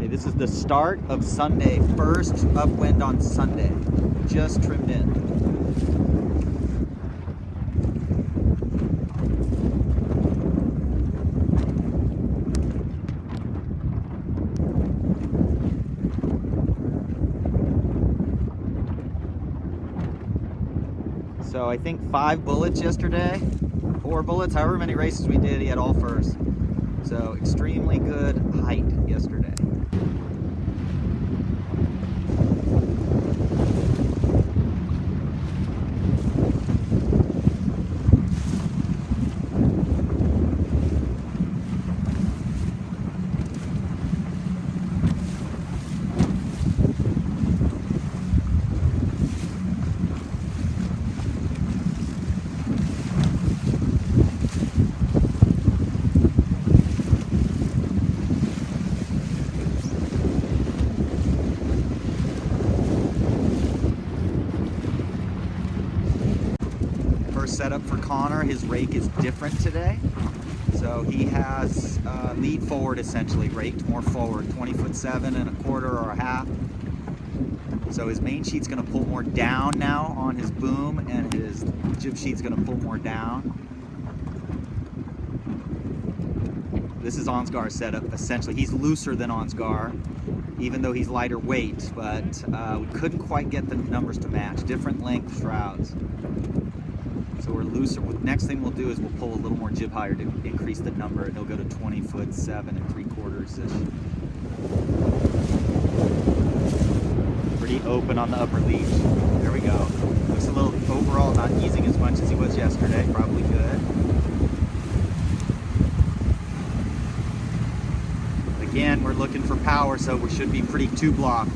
Okay, this is the start of Sunday, first upwind on Sunday. Just trimmed in. So I think 5 bullets yesterday, 4 bullets, however many races we did, he had all first. So extremely good height yesterday. Setup for Connor, his rake is different today. So he has lead forward essentially, raked more forward, 20'7" and a quarter or a half. So his main sheet's gonna pull more down now on his boom, and his jib sheet's gonna pull more down. This is Ansgar's setup essentially. He's looser than Ansgar, even though he's lighter weight, but we couldn't quite get the numbers to match. Different length shrouds. So we're looser. Next thing we'll do is we'll pull a little more jib higher to increase the number. It'll go to 20'7" and 3/4-ish. Pretty open on the upper leash. There we go. Looks a little overall not easing as much as he was yesterday. Probably good. Again, we're looking for power, so we should be pretty tube locked.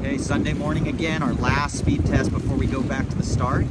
Okay, Sunday morning again, our last speed test before we go back to the start.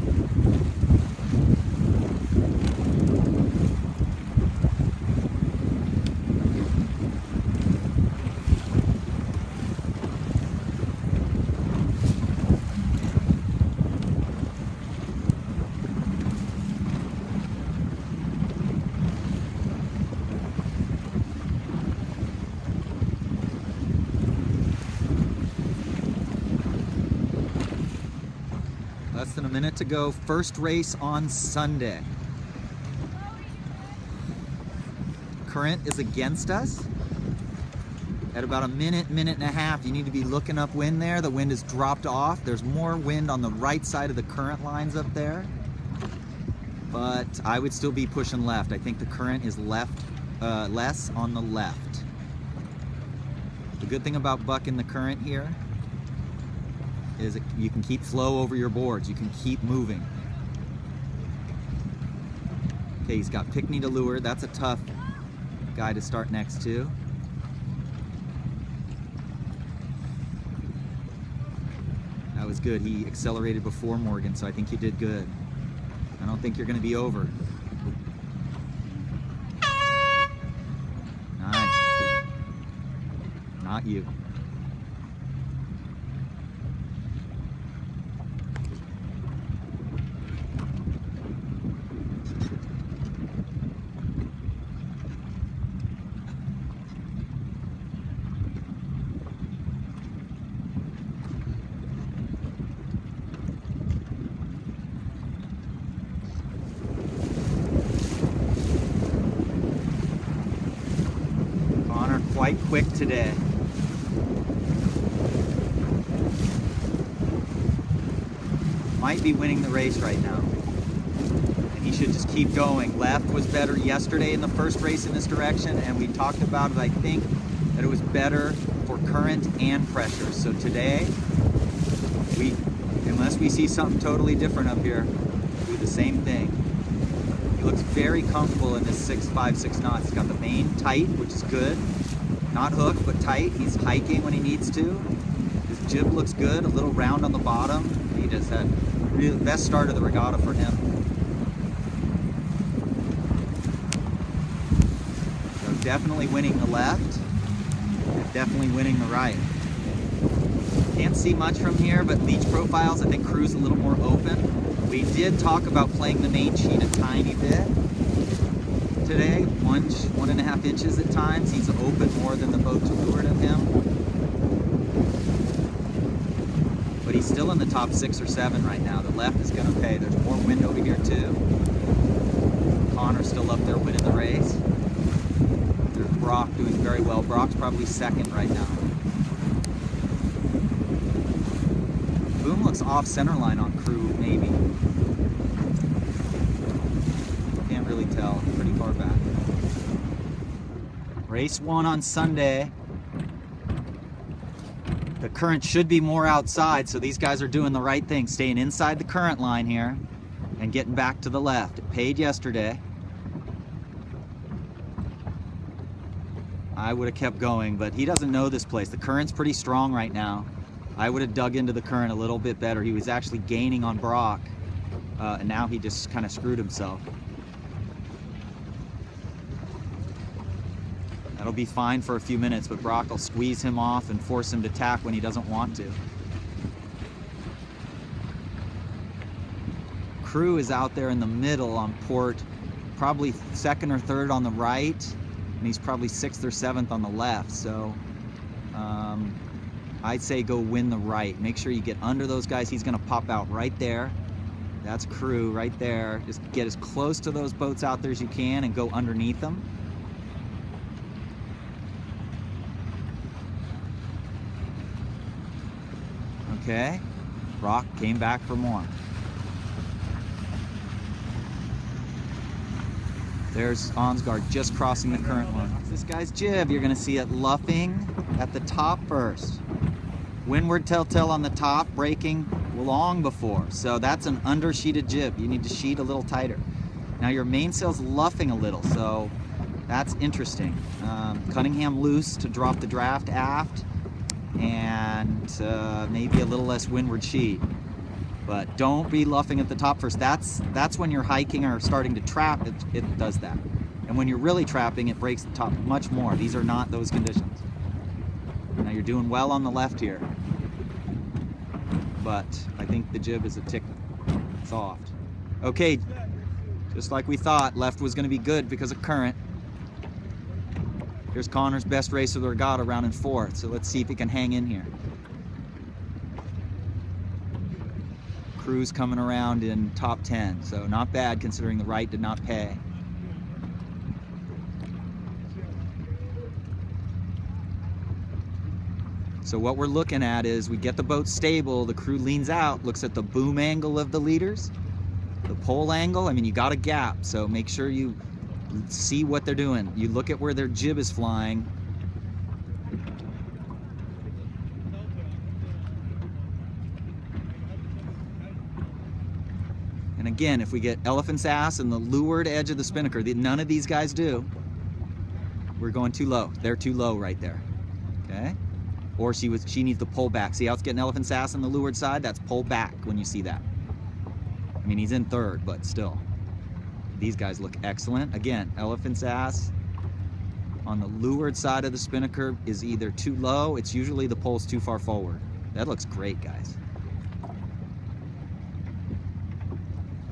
Less than a minute to go. First race on Sunday. Current is against us. At about a minute, minute and a half, you need to be looking upwind there. The wind has dropped off. There's more wind on the right side of the current lines up there. But I would still be pushing left. I think the current is less on the left. The good thing about bucking the current here is you can keep flow over your boards. You can keep moving. Okay, he's got Pickney to lure. That's a tough guy to start next to. That was good. He accelerated before Morgan, so I think you did good. I don't think you're gonna be over. Nice. Not you. Quite quick today. Might be winning the race right now. And he should just keep going. Left was better yesterday in the first race in this direction, and we talked about it, I think, that it was better for current and pressure. So today, unless we see something totally different up here, do the same thing. He looks very comfortable in this 6.5, 6 knots. He's got the main tight, which is good. Not hooked, but tight. He's hiking when he needs to. His jib looks good, a little round on the bottom. He just had really best start of the regatta for him. So definitely winning the left, definitely winning the right. Can't see much from here, but leech profiles, I think Crew's a little more open. We did talk about playing the main sheet a tiny bit today, 1.5 inches at times. He's open more than the boat to leeward of him. But he's still in the top 6 or 7 right now. The left is gonna pay. There's more wind over here too. Connor's still up there winning the race. There's Brock doing very well. Brock's probably second right now. Boom looks off center line on Crew, maybe. Can't really tell, pretty far back. Race 1 on Sunday. The current should be more outside, so these guys are doing the right thing, staying inside the current line here and getting back to the left. It paid yesterday. I would have kept going, but he doesn't know this place. The current's pretty strong right now. I would have dug into the current a little bit better. He was actually gaining on Brock, and now he just kind of screwed himself. That'll be fine for a few minutes, but Brock will squeeze him off and force him to tack when he doesn't want to. Crew is out there in the middle on port, probably 2nd or 3rd on the right, and he's probably 6th or 7th on the left. So I'd say go win the right. Make sure you get under those guys. He's gonna pop out right there. That's Crew right there. Just get as close to those boats out there as you can and go underneath them. Okay, Brock came back for more. There's Ansgaard just crossing the current line. This guy's jib, you're gonna see it luffing at the top first. Windward telltale on the top, breaking long before. So that's an undersheeted jib. You need to sheet a little tighter. Now your mainsail's luffing a little, so that's interesting. Cunningham loose to drop the draft aft, and maybe a little less windward sheet. But don't be luffing at the top first. That's when you're hiking or starting to trap, it does that. And when you're really trapping, it breaks the top much more. These are not those conditions. Now you're doing well on the left here, but I think the jib is a tick soft. Okay, just like we thought, left was gonna be good because of current. Here's Connor's best race of the regatta, round in 4th. So let's see if he can hang in here. Crew's coming around in top 10, so not bad considering the right did not pay. So what we're looking at is we get the boat stable, the crew leans out, looks at the boom angle of the leaders, the pole angle. I mean, you got a gap, so make sure you see what they're doing. You look at where their jib is flying. And again, if we get elephant's ass and the leeward edge of the spinnaker, none of these guys do, we're going too low. They're too low right there, okay? Or she needs to pull back. See how it's getting elephant's ass on the leeward side? That's pull back when you see that. I mean, he's in 3rd, but still. These guys look excellent. Again, elephant's ass on the leeward side of the spinnaker is either too low, it's usually the pole's too far forward. That looks great, guys.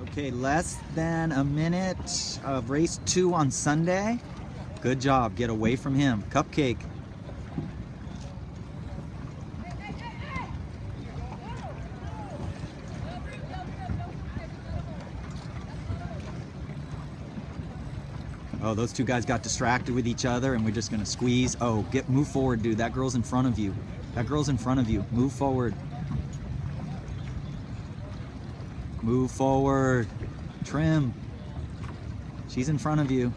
Okay, less than a minute of race 2 on Sunday. Good job, get away from him. Cupcake. Oh, those two guys got distracted with each other and we're just gonna squeeze. Oh, move forward, dude. That girl's in front of you. That girl's in front of you. Move forward. Move forward. Trim. She's in front of you.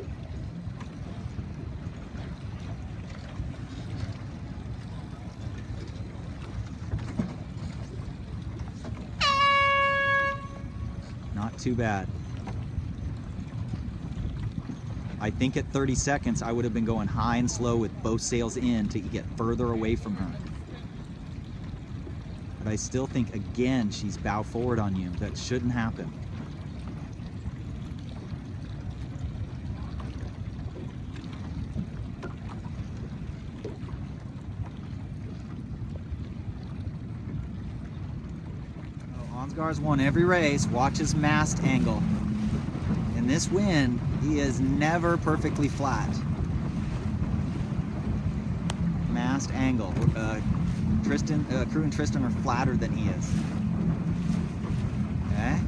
Not too bad. I think at 30 seconds, I would have been going high and slow with both sails in to get further away from her. But I still think, again, she's bow forward on you. That shouldn't happen. Ansgar's won every race. Watch his mast angle. In this wind, he is never perfectly flat. Mast angle. Crew and Tristan are flatter than he is. Okay.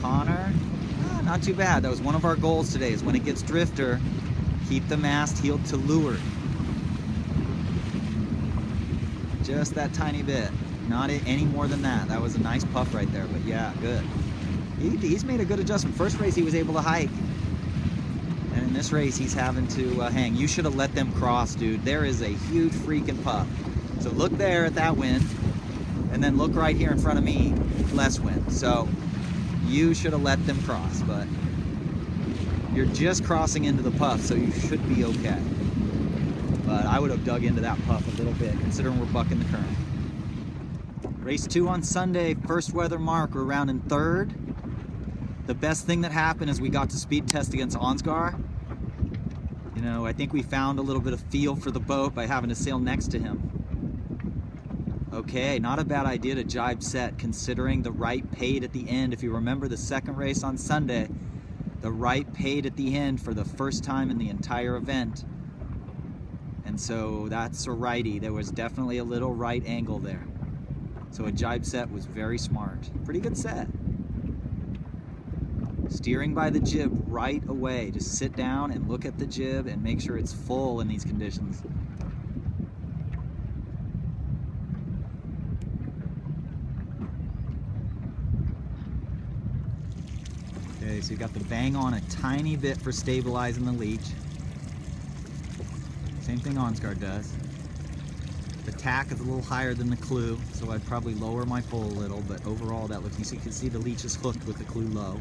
Connor, not too bad. That was one of our goals today, is when it gets drifter, keep the mast heeled to leeward. Just that tiny bit. Not any more than that. That was a nice puff right there, but yeah, good. He's made a good adjustment. First race he was able to hike, and in this race he's having to hang. You should have let them cross, dude. There is a huge freaking puff. So look there at that wind, and then look right here in front of me, less wind. So you should have let them cross, but you're just crossing into the puff, so you should be okay. But I would have dug into that puff a little bit, considering we're bucking the current. Race 2 on Sunday, first weather mark, we're rounding third. The best thing that happened is we got to speed test against Ansgar. You know, I think we found a little bit of feel for the boat by having to sail next to him. Okay, not a bad idea to jibe set, considering the right paid at the end. If you remember the second race on Sunday, the right paid at the end for the first time in the entire event. And so that's a righty. There was definitely a little right angle there. So a jibe set was very smart. Pretty good set. Steering by the jib right away. Just sit down and look at the jib and make sure it's full in these conditions. Okay, so you got the bang on a tiny bit for stabilizing the leech. Same thing Ansgar does. The tack is a little higher than the clue, so I'd probably lower my pull a little, but overall that looks, you can see the leech is hooked with the clue low.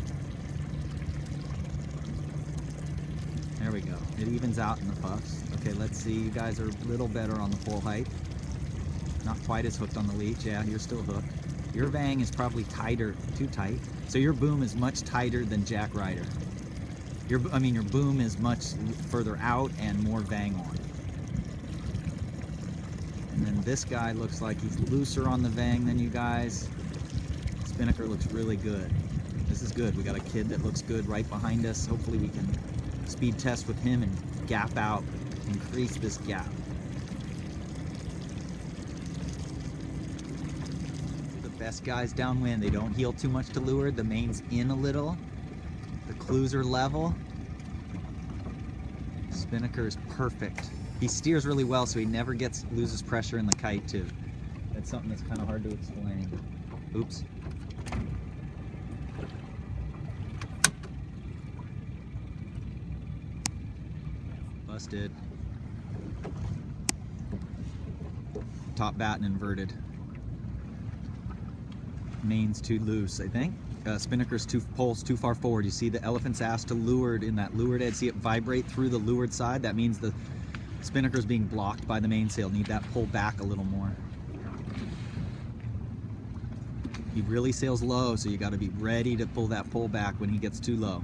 There we go. It evens out in the puffs. Okay, let's see. You guys are a little better on the pole height. Not quite as hooked on the leech. Yeah, you're still hooked. Your vang is probably tighter, too tight. So your boom is much tighter than Jack Ryder. Your boom is much further out and more vang on. And then this guy looks like he's looser on the vang than you guys. Spinnaker looks really good. This is good. We got a kid that looks good right behind us. Hopefully we can speed test with him and gap out, increase this gap. The best guys downwind, they don't heel too much to leeward. The main's in a little. The clues are level. Spinnaker is perfect. He steers really well, so he never loses pressure in the kite too. That's something that's kind of hard to explain. Oops. Busted. Top batten inverted. Main's too loose, I think. Spinnaker's pole's too far forward. You see the elephant's ass to leeward in that leeward edge. See it vibrate through the leeward side? That means the spinnaker's being blocked by the mainsail. Need that pull back a little more. He really sails low, so you got to be ready to pull that pull back when he gets too low.